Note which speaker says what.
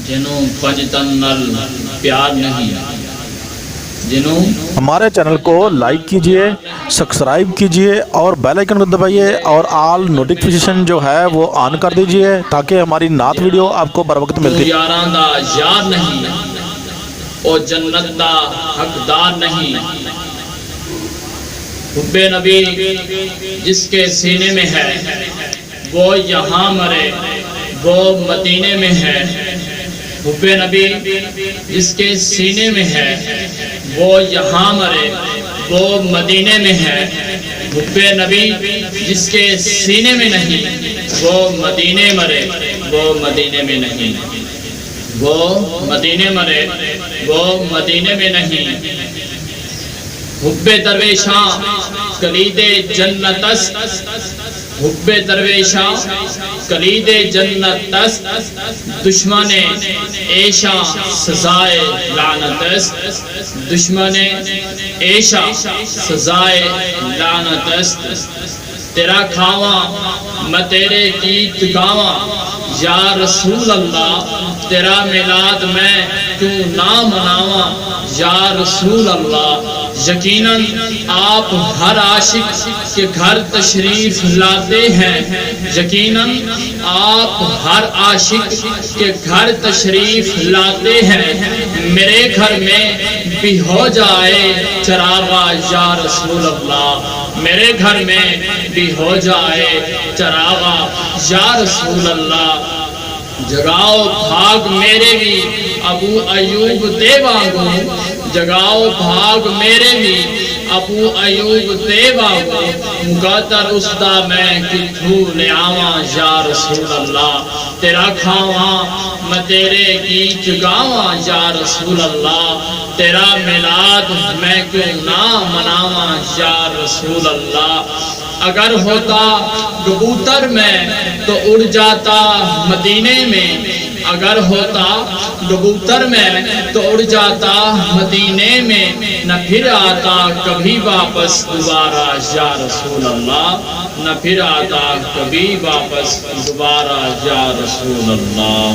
Speaker 1: جنوں پنجتن نل پیار نہیں، جنوں
Speaker 2: ہمارے چینل کو لائک کیجئے، سبسکرائب کیجئے اور بیل آئیکن کو دبائیے اور آل نوٹیفیکیشن جو ہے وہ آن کر دیجئے تاکہ ہماری نعت ویڈیو آپ کو بر وقت ملتی۔
Speaker 1: یاراں دا یار نہیں، او جنت دا حقدار نہیں۔ حب نبی جس کے سینے میں ہے وہ یہاں مرے، وہ مدینے میں ہے۔ حب نبی جس کے سینے میں ہے وہ یہاں مرے، وہ مدینے میں ہے۔ حب نبی جس کے سینے میں نہیں وہ مدینے مرے، وہ مدینے میں نہیں، وہ مدینے مرے، وہ مدینے میں نہیں۔ حب درویشاں کلید جنت است، حب درویشاں کلید جنت است، دشمن عیشاں سزائے لعنت است، دشمن عیشاں سزائے لعنت است۔ تیرا کھاواں میں تیرے گیت گاواں یا رسول اللہ، تیرا میلاد میں کیوں نہ مناواں یا رسول اللہ۔ یقیناً آپ ہر عاشق کے گھر تشریف لاتے ہیں، یقیناً آپ ہر عاشق کے گھر تشریف لاتے ہیں۔ میرے گھر میں بھی ہو جائے چراغا یا رسول اللہ، میرے گھر میں بھی ہو جائے چراغا یا رسول اللہ۔ جگاؤ بھاگ میرے بھی ابو ایوب دے وانگو، جگاؤ بھاگ میرے بھی ابو ایوب دے وانگو، مقدر اس دا میں کتھوں لے آواں یا رسول اللہ۔ تیرا کھاواں میں تیرے گیت گاواں یا رسول اللہ، تیرا میلاد میں کیوں نہ مناواں یا رسول اللہ۔ اگر ہوتا کبوتر میں تو اڑ جاتا مدینے میں، اگر ہوتا کبوتر میں تو اڑ جاتا مدینے میں، نہ پھر آتا کبھی واپس دوبارہ یا رسول اللہ، نہ پھر آتا کبھی واپس دوبارہ یا رسول اللہ۔